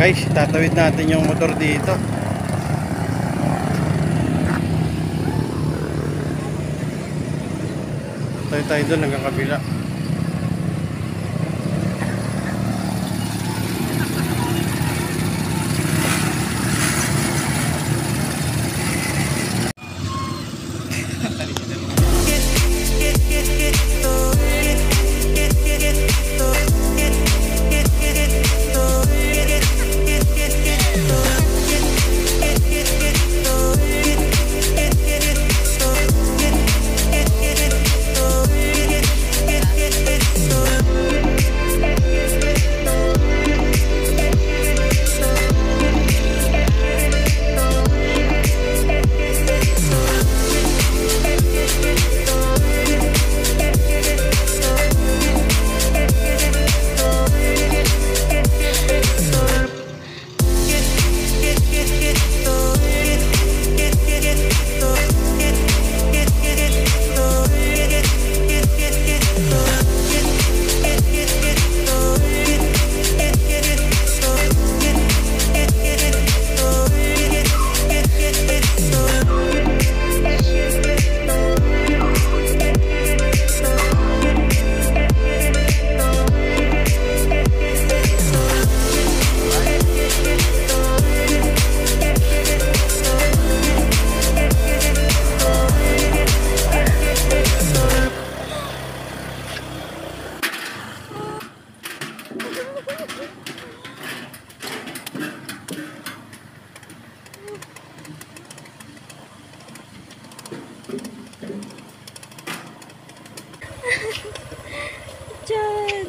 Guys, tatawid natin yung motor dito. Tayo doon hanggang kabila. Diyan.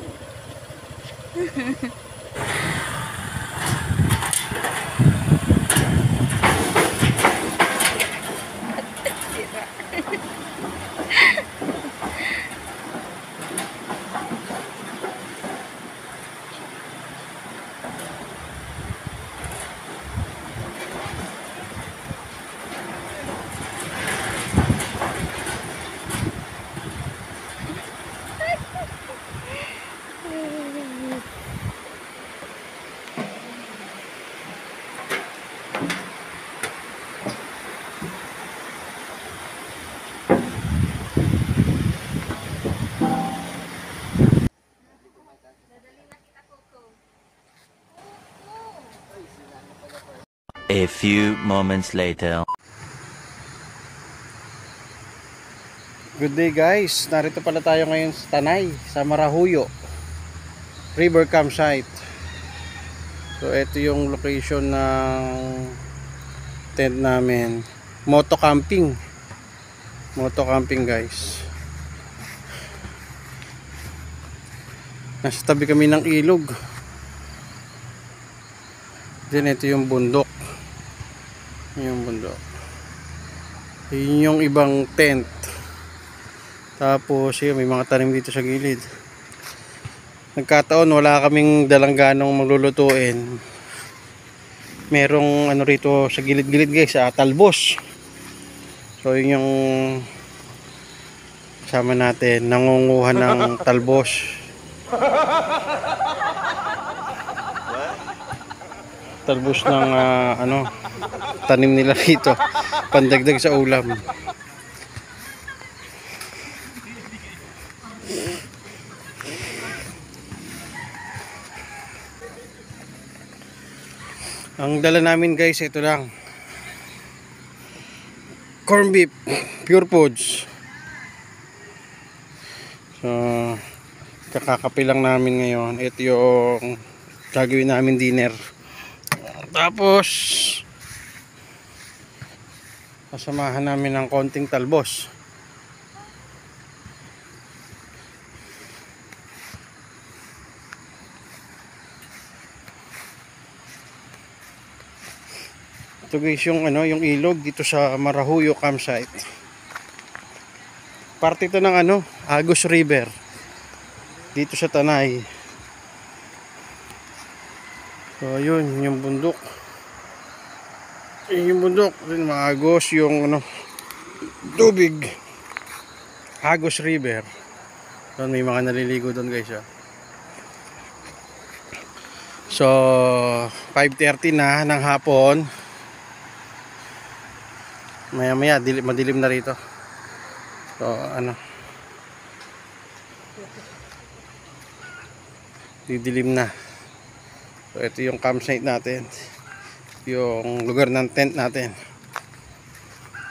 A few moments later. Good day guys, narito pala tayo ngayon sa Tanay, sa Marahuyo River Campsite. So ito yung location ng tent namin. Moto camping guys. Nasa tabi kami ng ilog. Then ito yung bundok. Yung bundok. Yun yung ibang tent. Tapos yun, may mga tanim dito sa gilid. Nagkataon wala kaming dalang ganong maglulutuin. Merong ano rito sa gilid-gilid guys, talbos. So yun yung kasama natin, nangunguha ng talbos. Talbos ng tanim nila rito, pandagdag sa ulam. Ang dala namin guys, ito lang, corn beef, Pure Foods. So kakakape lang namin ngayon. Ito yung gagawin namin dinner. Tapos kasamahan namin ng konting talbos. Ito guys yung yung ilog dito sa Marahuyo Campsite. Parte ito ng Agus River dito sa Tanay. So ayun yung bundok. Yung bundok rin maagos yung tubig. Agus River. Doon may mga naliligo doon guys. So 5:30 na ng hapon. Maya maya madilim na rito. So ano, didilim na. So ito yung campsite natin, yung lugar ng tent natin,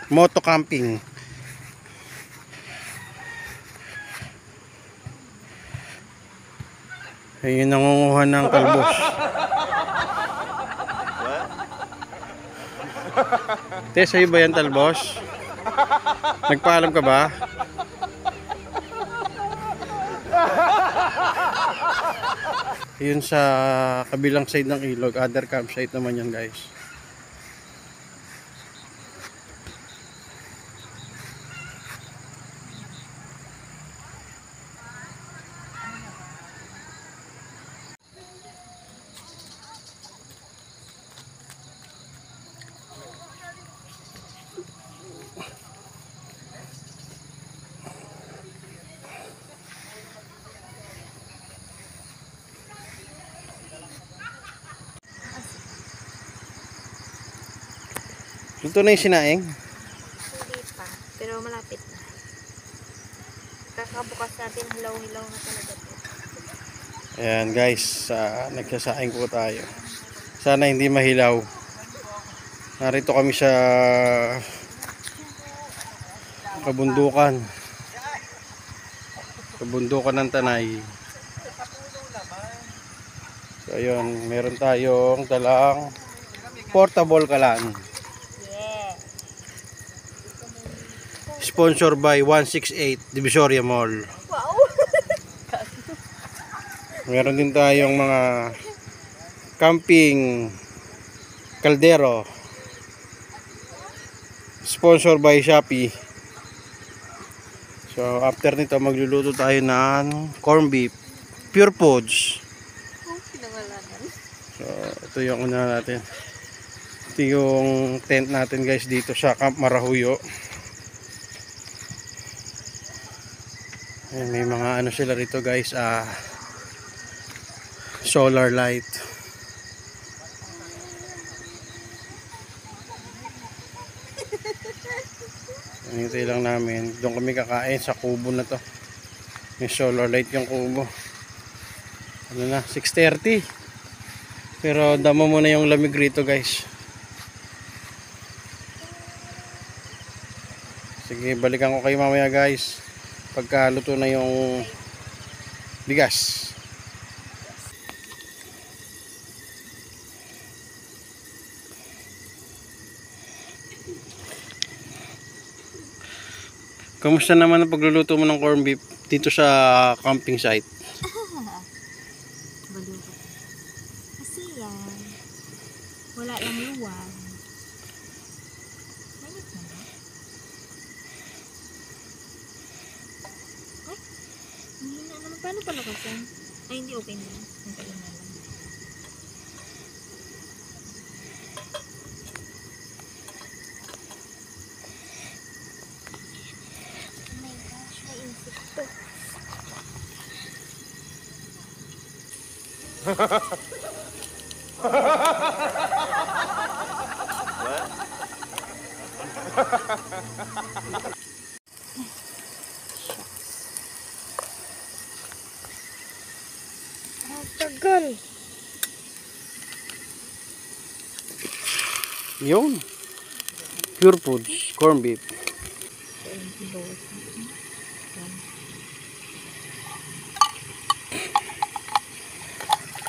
moto camping. Ayun, nangunguha ng talbos. Te, sa'yo ba yan talbos? Nagpaalam ka ba? Yun sa kabilang side ng ilog, other campsite naman yan guys. Luto na yung sinaing? Hindi pa, pero malapit na. Kakabukas natin, hilaw-hilaw na talaga ito. Ayan guys, nagsasaing po tayo. Sana hindi mahilaw. Narito kami sa kabundukan. Kabundukan ng Tanay. So ayun, meron tayong dalang portable kalan. Yeah. Sponsor by 168 Divisoria Mall. Wow! Meron din tayong mga camping kaldero. Sponsor by Shopee. So after nito magluluto tayo ng corn beef, Pure Foods. Pinangalanan. So ito yung una natin. Ito yung tent natin guys dito sa Camp Marahuyo. Ayan, may mga ano sila rito guys, solar light. Hinintay lang namin. Doon kami kakain sa kubo na to. May solar light yung kubo. Ano na, 6:30. Pero damo mo na yung lamig rito guys. Sige, balikan ko kayo mamaya guys. Pagka luto na yung bigas. Kamusta naman ang pagluluto mo ng corn beef dito sa camping site? Baliw ka. Kasi yan, wala lang luwan. Mainit na ba? Ay, hindi na naman. Paano pala kasi? Ay, hindi okay na. Hintayin na lang. Oh my gosh, may insekto. Tagal. Yun. Pure Foods, corn beef.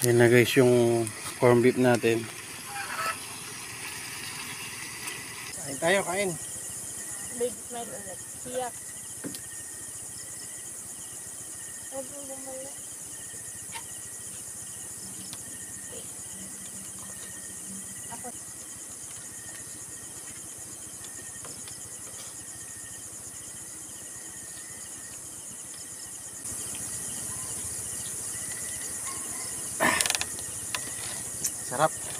Yan na guys yung corn beef natin. Kain tayo, kain. Big smile ulit. Siyak. Huwag mong bumalik. Ako. Sarap.